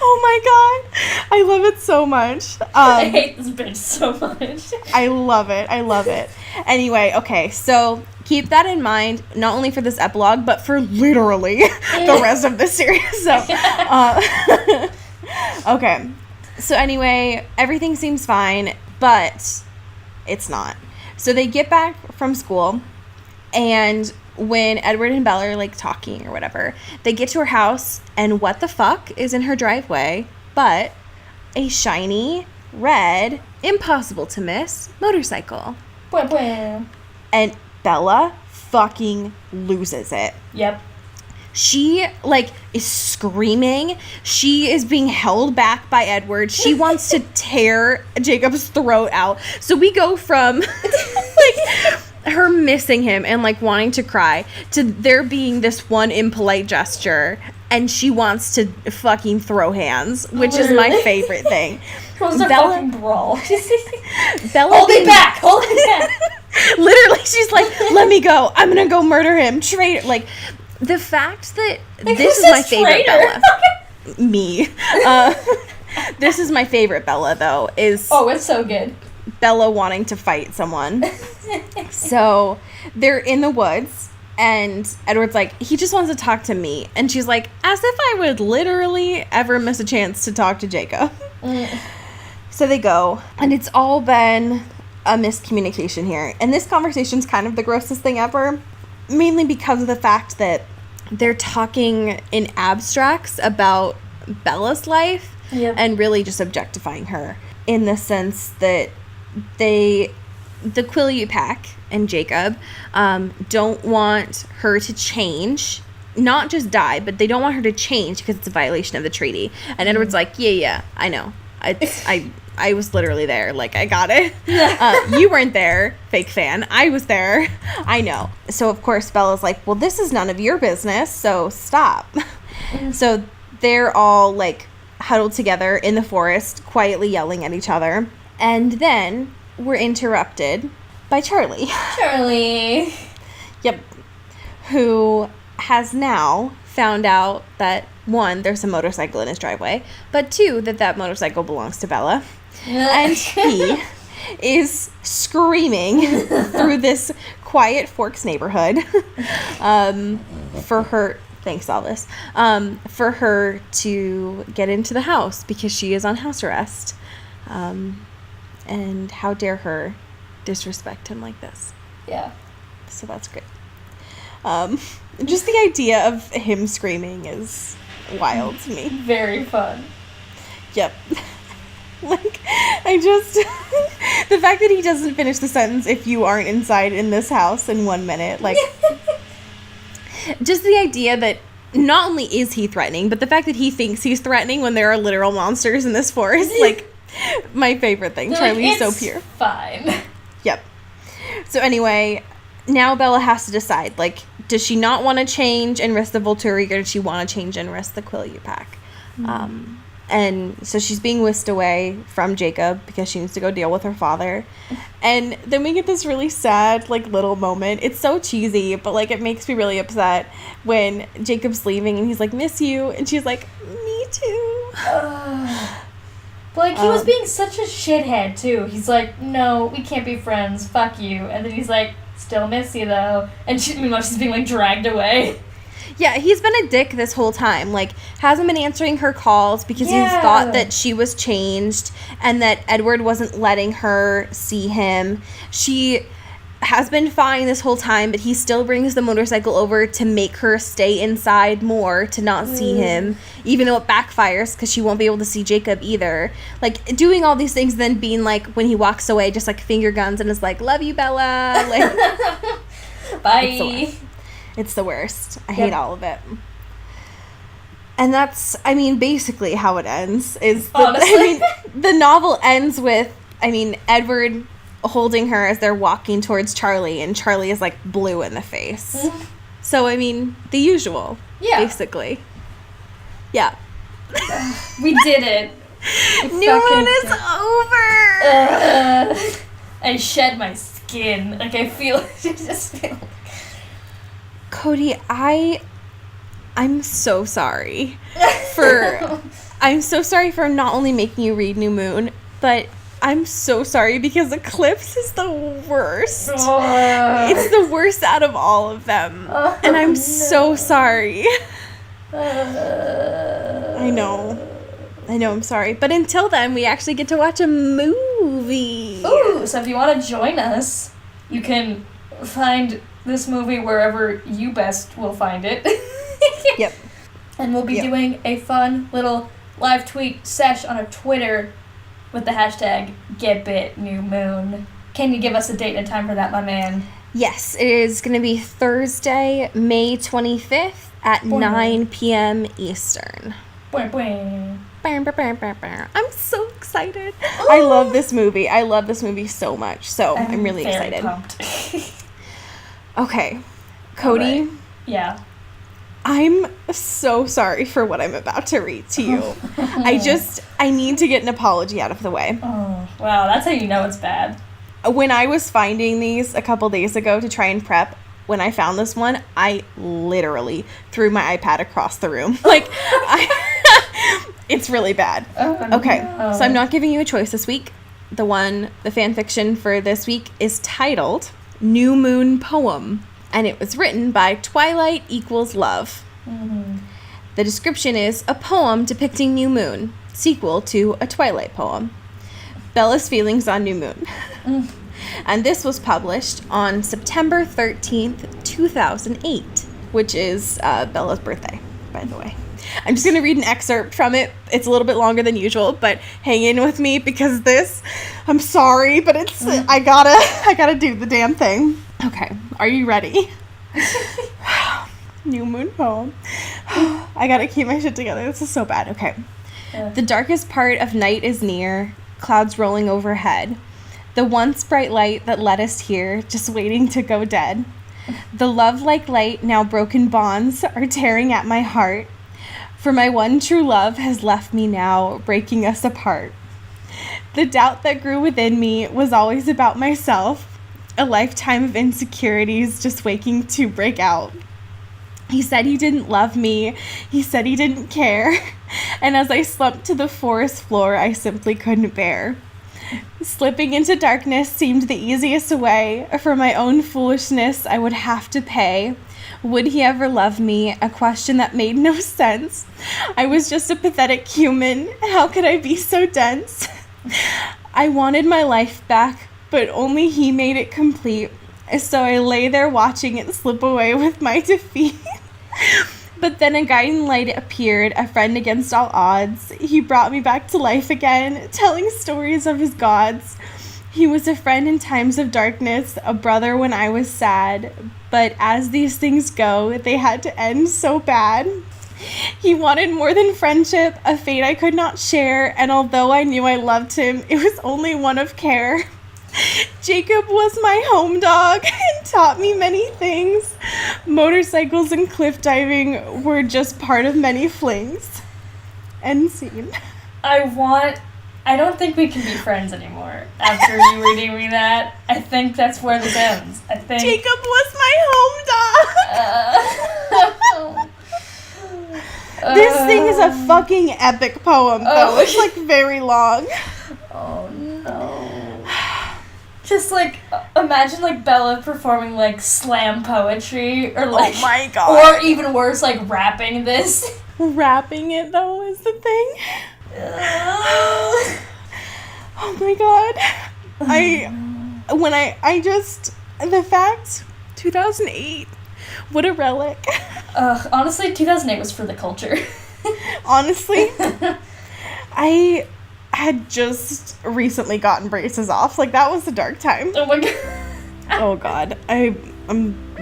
Oh my god. I love it so much. I hate this bitch so much. I love it. I love it. Anyway, okay, so keep that in mind, not only for this epilogue, but for literally the rest of the series. So, okay. So anyway, everything seems fine, but it's not. So they get back from school, and when Edward and Bella are, like, talking or whatever, they get to her house, and what the fuck is in her driveway but a shiny, red, impossible to miss motorcycle. Bwah, bwah. And Bella fucking loses it. Yep. She, like, is screaming. She is being held back by Edward. She wants to tear Jacob's throat out. So we go from, like, her missing him and, like, wanting to cry to there being this one impolite gesture, and she wants to fucking throw hands, which is my favorite thing. Close Bella- fucking brawl. Bella Hold being- it back! Hold it back! Literally, she's like, let me go. I'm gonna go murder him. Traitor. Like, the fact that Like, this who's is my this favorite traitor? Bella. Me. This is my favorite Bella, though, is Oh, it's so good. Bella wanting to fight someone. So they're in the woods, and Edward's like, he just wants to talk to me. And she's like, as if I would literally ever miss a chance to talk to Jacob. So they go, and it's all been a miscommunication here. And this conversation's kind of the grossest thing ever, mainly because of the fact that they're talking in abstracts about Bella's life. Yep. And really just objectifying her, in the sense that the Quileute pack and Jacob don't want her to change, not just die, but they don't want her to change because it's a violation of the treaty. And Edward's like, yeah, I know. I was literally there. Like, I got it. You weren't there, fake fan. I was there. I know. So, of course, Bella's like, well, this is none of your business, so stop. So they're all, like, huddled together in the forest, quietly yelling at each other. And then we're interrupted by Charlie. Charlie. Yep. Who has now found out that, 1, there's a motorcycle in his driveway, but 2, that motorcycle belongs to Bella. And he is screaming through this quiet Forks neighborhood for her... Thanks, Alice. For her to get into the house because she is on house arrest. And how dare her disrespect him like this. Yeah. So that's great. Just the idea of him screaming is wild to me. Very fun. Yep. Like, I just... the fact that he doesn't finish the sentence, if you aren't inside in this house in 1 minute, like... Just the idea that not only is he threatening, but the fact that he thinks he's threatening when there are literal monsters in this forest, like, my favorite thing. Charlie's so pure. Fine. Yep. So anyway, now Bella has to decide, like, does she not want to change and risk the Volturi, or does she want to change and risk the Quileute pack? And so she's being whisked away from Jacob because she needs to go deal with her father. And then we get this really sad, like, little moment. It's so cheesy, but, like, it makes me really upset when Jacob's leaving and he's like, miss you. And she's like, me too. But, like, he was being such a shithead, too. He's like, no, we can't be friends. Fuck you. And then he's like, Still miss you, though. And meanwhile, she's being, like, dragged away. Yeah, he's been a dick this whole time. Like, hasn't been answering her calls because he thought that she was changed and that Edward wasn't letting her see him. She has been fine this whole time, but he still brings the motorcycle over to make her stay inside more, to not see him, even though it backfires because she won't be able to see Jacob either. Like, doing all these things, then being like, when he walks away, just like finger guns and is like, love you, Bella. Like, bye. It's the worst. I hate all of it. And that's, I mean, basically how it ends. The novel ends with, Edward holding her as they're walking towards Charlie, and Charlie is, like, blue in the face. So, the usual, basically. Yeah. We did it. New Moon is over! I shed my skin. Like, I just feel... Cody, I'm so sorry I'm so sorry for not only making you read New Moon, but I'm so sorry because Eclipse is the worst. It's the worst out of all of them. And I'm so sorry. I know, I'm sorry. But until then, we actually get to watch a movie. Ooh, so if you want to join us, you can find this movie wherever you best will find it. Yep. And we'll be doing a fun little live tweet sesh on our Twitter with the hashtag GetBitNewMoon. Can you give us a date and a time for that, my man? Yes, it is going to be Thursday, May 25th at 9 p.m. Eastern. I'm so excited. I love this movie. I love this movie so much. So I'm really excited. Pumped. Okay, Cody. Right. Yeah. I'm so sorry for what I'm about to read to you. I need to get an apology out of the way. Oh, wow, that's how you know it's bad. When I was finding these a couple days ago to try and prep, when I found this one, I literally threw my iPad across the room. Like, it's really bad. Okay, so I'm not giving you a choice this week. The fan fiction for this week is titled New Moon Poem, and it was written by Twilight equals Love. The description is a poem depicting New Moon, sequel to a Twilight poem. Bella's feelings on New Moon. And this was published on September 13th, 2008, which is Bella's birthday, by the way. I'm just going to read an excerpt from it. It's a little bit longer than usual, but hang in with me because I'm sorry, but it's, I gotta do the damn thing. Okay, are you ready? New Moon Poem. I gotta keep my shit together. This is so bad. Okay. The darkest part of night is near, clouds rolling overhead. The once bright light that led us here, just waiting to go dead. The love like light, now broken bonds are tearing at my heart. For my one true love has left me now, breaking us apart. The doubt that grew within me was always about myself, a lifetime of insecurities just waking to break out. He said he didn't love me, he said he didn't care, and as I slumped to the forest floor, I simply couldn't bear. Slipping into darkness seemed the easiest way. For my own foolishness, I would have to pay. Would he ever love me? A question that made no sense. I was just a pathetic human. How could I be so dense? I wanted my life back, but only he made it complete. So I lay there watching it slip away with my defeat. But then a guiding light appeared, a friend against all odds. He brought me back to life again, telling stories of his gods. He was a friend in times of darkness, a brother when I was sad. But as these things go, they had to end so bad. He wanted more than friendship, a fate I could not share, and although I knew I loved him, it was only one of care. Jacob was my home dog and taught me many things. Motorcycles and cliff diving were just part of many flings. End scene. I don't think we can be friends anymore after you reading me that. I think that's where this ends. I think Jacob was my home dog. This thing is a fucking epic poem, though. It's like very long. Oh no. Just like imagine like Bella performing like slam poetry or like Oh my god. or even worse like rapping this. Rapping it though is the thing. Oh my god. The fact 2008, what a relic. Honestly, 2008 was for the culture. Honestly, I had just recently gotten braces off. Like, that was a dark time. Oh my god. Oh god.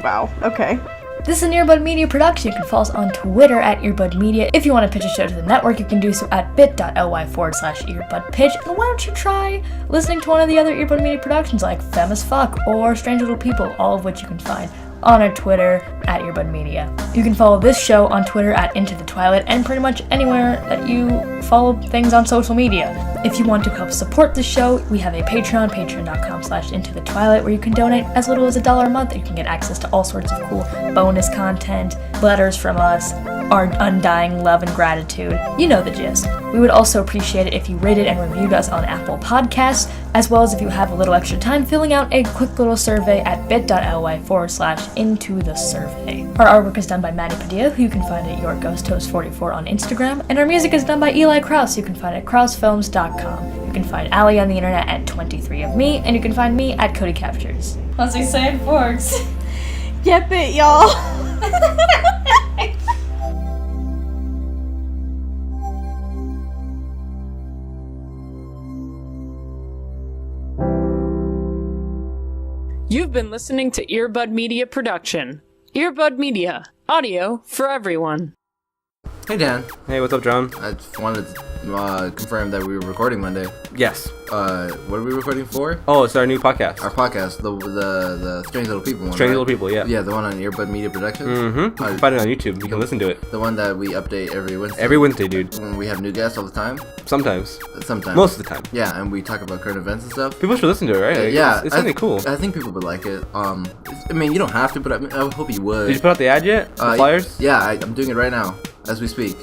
Wow. Okay. This is an Earbud Media production. You can follow us on Twitter at Earbud Media. If you want to pitch a show to the network, you can do so at bit.ly/earbudpitch. And why don't you try listening to one of the other Earbud Media productions like Femme as Fuck or Strange Little People, all of which you can find on our Twitter at Earbud Media. You can follow this show on Twitter at Into the Twilight and pretty much anywhere that you follow things on social media. If you want to help support the show, we have a Patreon, patreon.com/IntoTheTwilight, where you can donate as little as $1 a month and you can get access to all sorts of cool bonus content, letters from us, our undying love and gratitude. You know the gist. We would also appreciate it if you rated and reviewed us on Apple Podcasts, as well as if you have a little extra time filling out a quick little survey at bit.ly/IntoTheSurvey. Our artwork is done by Maddie Padilla, who you can find at YourGhostHost44 on Instagram, and our music is done by Eli Krause, who you can find at KrauseFilms.com. You can find Ali on the internet at 23ofme, and you can find me at Cody Captures. As we say in Forks. Get it, y'all. You've been listening to Earbud Media production. Earbud Media, audio for everyone. Hey Dan, Hey, what's up, John? I just wanted to confirm that we were recording Monday. Yes. What are we recording for? Oh, it's our new podcast. Our podcast, the Strange Little People one. Strange right? Little People, yeah. Yeah, the one on Earbud Media Productions. Mm-hmm. You can find it on YouTube. You can listen to it. The one that we update every Wednesday. Every Wednesday, dude. When we have new guests all the time. Sometimes. Sometimes. Most of the time. Yeah, and we talk about current events and stuff. People should listen to it, right? Like, Yeah, It's something cool. I think people would like it. I mean, you don't have to, but I hope you would. Did you put out the ad yet? The flyers? Yeah, I'm doing it right now, as we speak.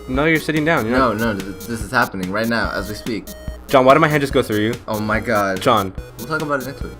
No, you're sitting down. You're not... No, this is happening right now, as we speak. John, why did my hand just go through you? Oh my god. John. We'll talk about it next week.